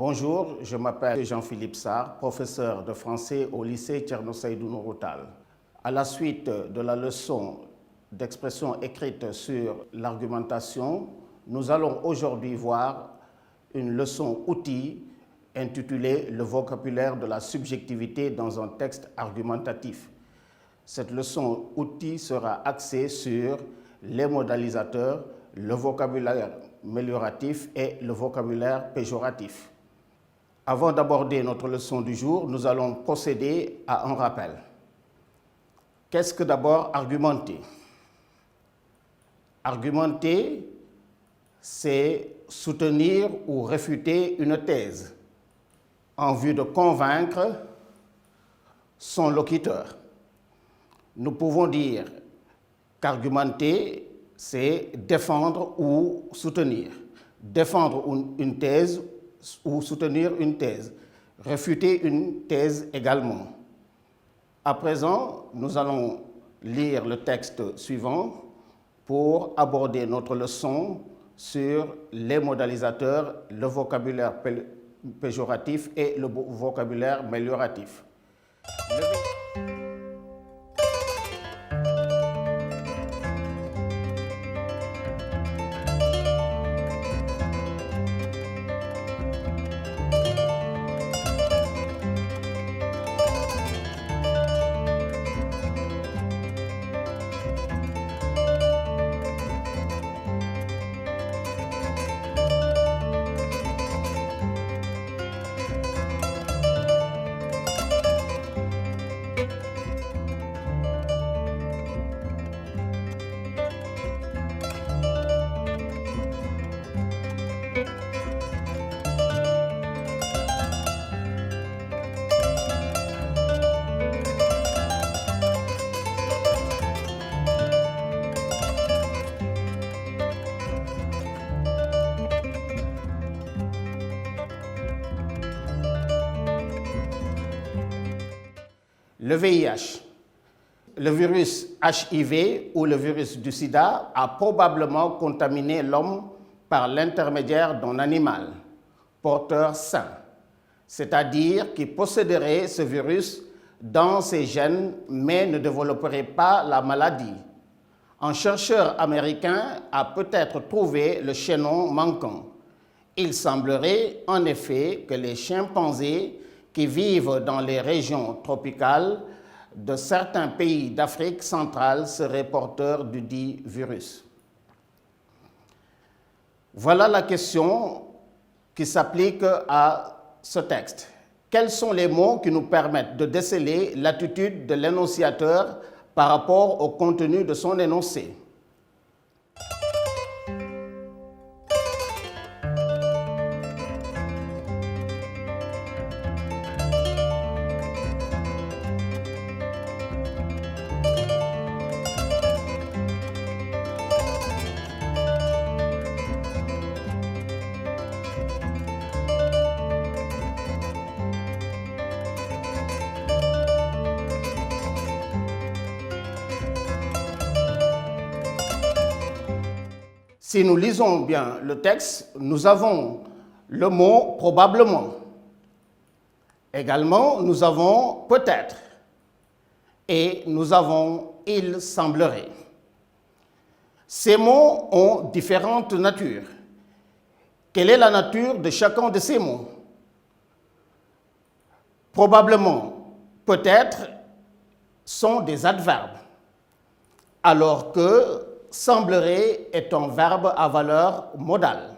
Bonjour, je m'appelle Jean-Philippe Sarr, professeur de français au lycée Thierno Seydou Nourou Tall. À la suite de la leçon d'expression écrite sur l'argumentation, nous allons aujourd'hui voir une leçon outil intitulée « Le vocabulaire de la subjectivité dans un texte argumentatif ». Cette leçon outil sera axée sur les modalisateurs, le vocabulaire amélioratif et le vocabulaire péjoratif. Avant d'aborder notre leçon du jour, nous allons procéder à un rappel. Qu'est-ce que d'abord argumenter? Argumenter, c'est soutenir ou réfuter une thèse en vue de convaincre son locuteur. Nous pouvons dire qu'argumenter, c'est défendre ou soutenir. Défendre une thèse ou soutenir une thèse. Réfuter une thèse également. À présent, nous allons lire le texte suivant pour aborder notre leçon sur les modalisateurs, le vocabulaire péjoratif et le vocabulaire amélioratif. Le VIH, le virus HIV ou le virus du sida a probablement contaminé l'homme par l'intermédiaire d'un animal porteur sain, c'est-à-dire qui posséderait ce virus dans ses gènes mais ne développerait pas la maladie. Un chercheur américain a peut-être trouvé le chaînon manquant. Il semblerait en effet que les chimpanzés qui vivent dans les régions tropicales de certains pays d'Afrique centrale seraient porteurs du dit virus. Voilà la question qui s'applique à ce texte. Quels sont les mots qui nous permettent de déceler l'attitude de l'énonciateur par rapport au contenu de son énoncé? Si nous lisons bien le texte, nous avons le mot « probablement ». Également, nous avons « peut-être » et nous avons « il semblerait ». Ces mots ont différentes natures. Quelle est la nature de chacun de ces mots? Probablement, peut-être sont des adverbes, alors que semblerait est un verbe à valeur modale.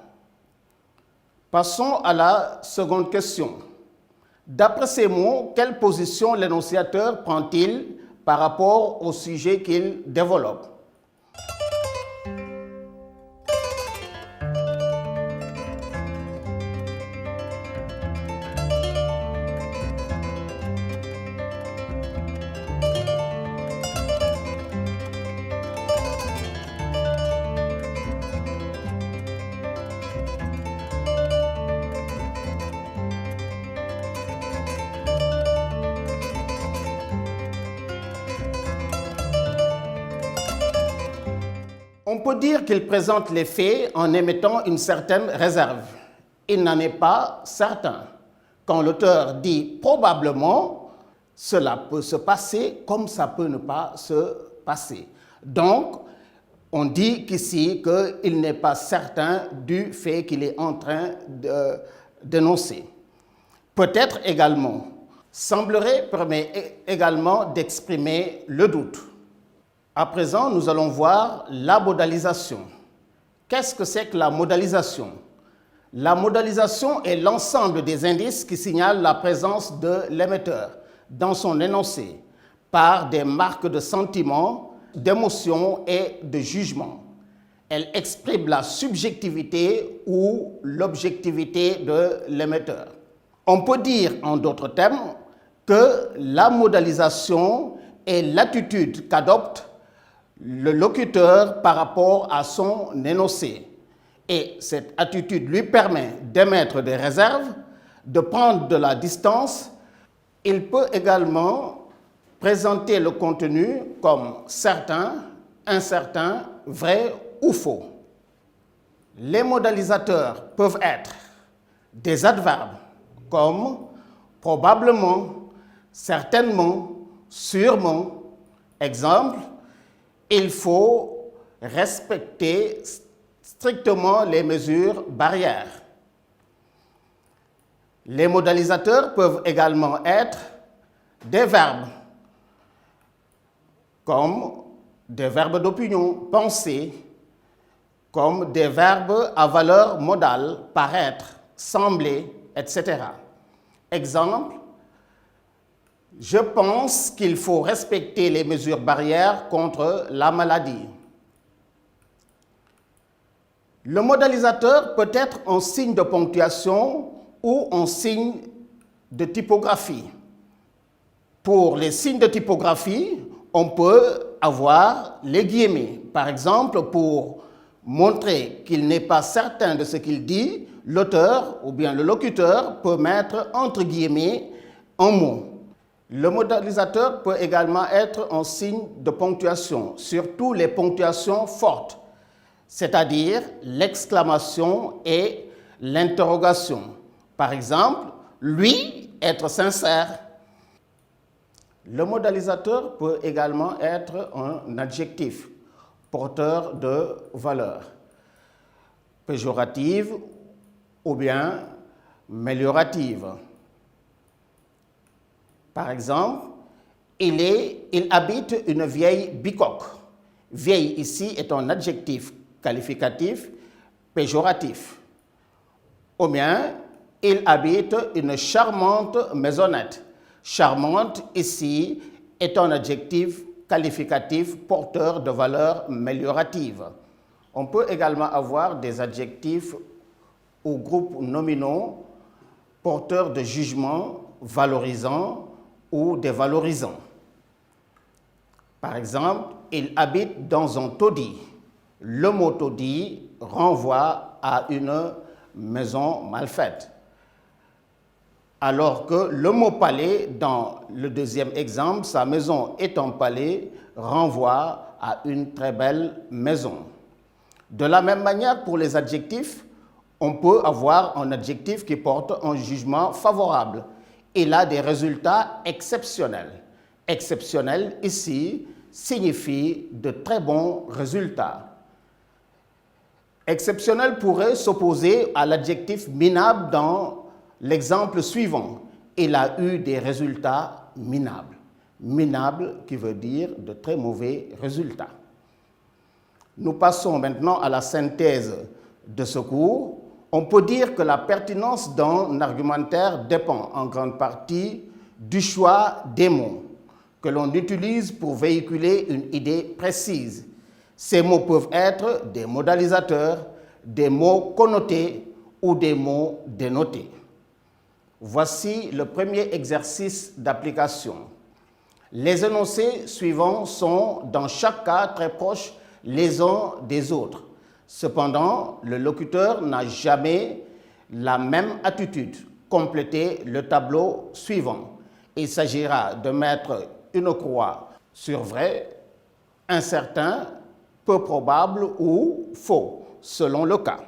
Passons à la seconde question. D'après ces mots, quelle position l'énonciateur prend-il par rapport au sujet qu'il développe? On peut dire qu'il présente les faits en émettant une certaine réserve. il n'en est pas certain. Quand l'auteur dit probablement, cela peut se passer comme ça peut ne pas se passer. Donc, on dit qu'ici qu'il n'est pas certain du fait qu'il est en train de d'énoncer. Peut-être également, semblerait permet également d'exprimer le doute. À présent, nous allons voir la modalisation. Qu'est-ce que c'est que la modalisation? La modalisation est l'ensemble des indices qui signalent la présence de l'émetteur dans son énoncé par des marques de sentiment, d'émotion et de jugement. Elle exprime la subjectivité ou l'objectivité de l'émetteur. On peut dire en d'autres termes que la modalisation est l'attitude qu'adopte le locuteur par rapport à son énoncé. Et cette attitude lui permet d'émettre des réserves, de prendre de la distance. Il peut également présenter le contenu comme certain, incertain, vrai ou faux. Les modalisateurs peuvent être des adverbes comme probablement, certainement, sûrement. Exemple, il faut respecter strictement les mesures barrières. Les modalisateurs peuvent également être des verbes, comme des verbes d'opinion, penser, comme des verbes à valeur modale, paraître, sembler, etc. Exemple, je pense qu'il faut respecter les mesures barrières contre la maladie. Le modalisateur peut être en signe de ponctuation ou en signe de typographie. Pour les signes de typographie, on peut avoir les guillemets. Par exemple, pour montrer qu'il n'est pas certain de ce qu'il dit, l'auteur ou bien le locuteur peut mettre entre guillemets un mot. Le modalisateur peut également être en signe de ponctuation, surtout les ponctuations fortes, c'est-à-dire l'exclamation et l'interrogation. Par exemple, lui, être sincère. Le modalisateur peut également être un adjectif porteur de valeur péjorative ou bien améliorative. Par exemple, il habite une vieille bicoque. Vieille ici est un adjectif qualificatif péjoratif. Ou bien, il habite une charmante maisonnette. Charmante ici est un adjectif qualificatif porteur de valeur améliorative. On peut également avoir des adjectifs ou groupes nominaux porteurs de jugement valorisant ou dévalorisant. Par exemple, il habite dans un taudis. Le mot taudis renvoie à une maison mal faite. Alors que le mot palais, dans le deuxième exemple, sa maison est un palais, renvoie à une très belle maison. De la même manière, pour les adjectifs, on peut avoir un adjectif qui porte un jugement favorable. Il a des résultats exceptionnels. Exceptionnel, ici, signifie de très bons résultats. Exceptionnel pourrait s'opposer à l'adjectif minable dans l'exemple suivant. Il a eu des résultats minables. Minable qui veut dire de très mauvais résultats. Nous passons maintenant à la synthèse de ce cours. On peut dire que la pertinence d'un argumentaire dépend en grande partie du choix des mots que l'on utilise pour véhiculer une idée précise. Ces mots peuvent être des modalisateurs, des mots connotés ou des mots dénotés. Voici le premier exercice d'application. Les énoncés suivants sont dans chaque cas très proches les uns des autres. Cependant, le locuteur n'a jamais la même attitude. Complétez le tableau suivant. Il s'agira de mettre une croix sur vrai, incertain, peu probable ou faux, selon le cas.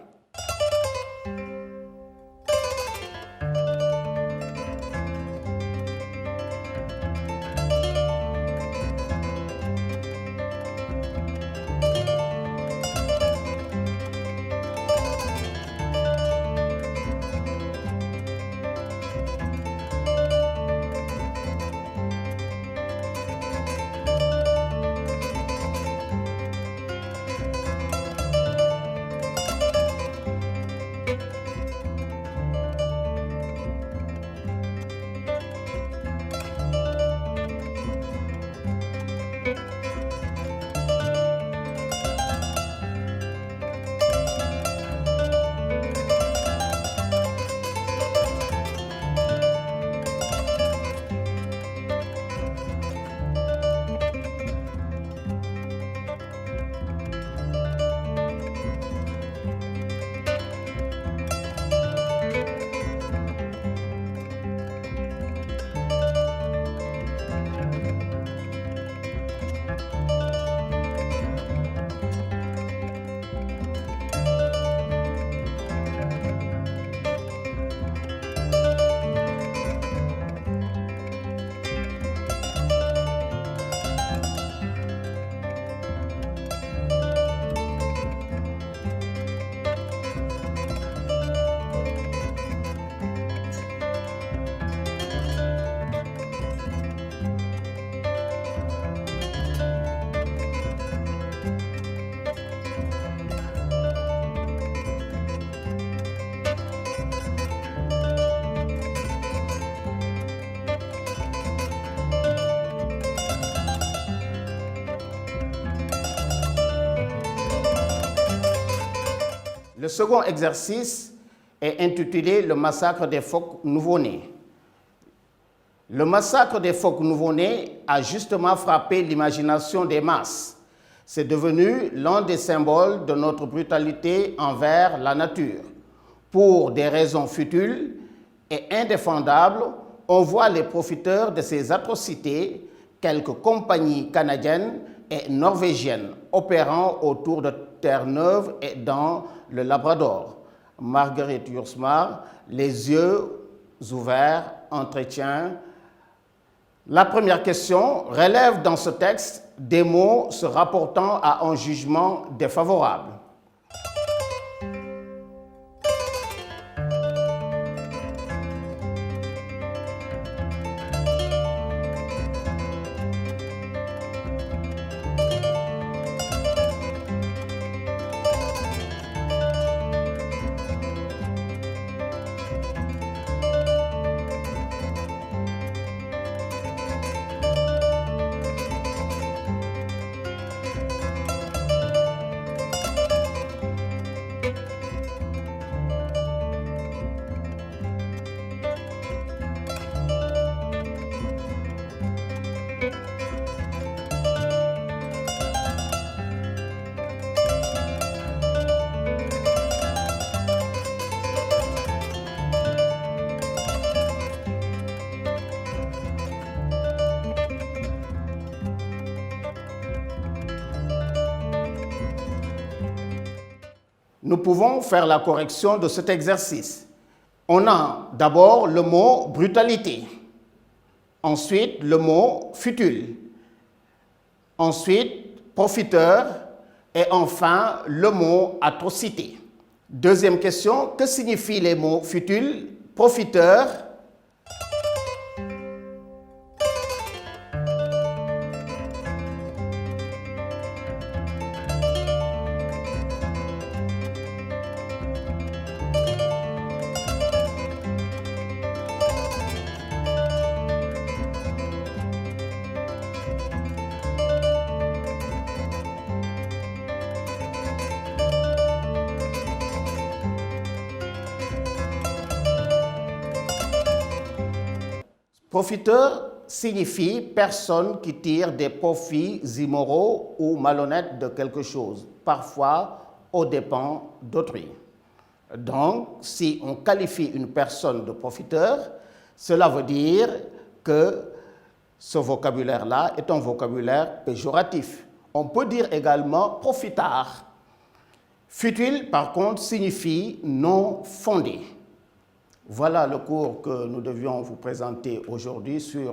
Le second exercice est intitulé « Le massacre des phoques nouveau-nés ». Le massacre des phoques nouveau-nés a justement frappé l'imagination des masses. C'est devenu l'un des symboles de notre brutalité envers la nature. Pour des raisons futiles et indéfendables, on voit les profiteurs de ces atrocités, quelques compagnies canadiennes et norvégiennes opérant autour de Terre-Neuve et dans le Labrador. Marguerite Yourcenar, les yeux ouverts, entretien. La première question relève dans ce texte des mots se rapportant à un jugement défavorable. Nous pouvons faire la correction de cet exercice. On a d'abord le mot « brutalité », ensuite le mot « futile », ensuite « profiteur » et enfin le mot « atrocité ». Deuxième question, que signifient les mots « futile »,« profiteur » ? Profiteur signifie personne qui tire des profits immoraux ou malhonnêtes de quelque chose, parfois aux dépens d'autrui. Donc, si on qualifie une personne de profiteur, cela veut dire que ce vocabulaire-là est un vocabulaire péjoratif. On peut dire également profitard. Futile, par contre, signifie non fondé. Voilà le cours que nous devions vous présenter aujourd'hui sur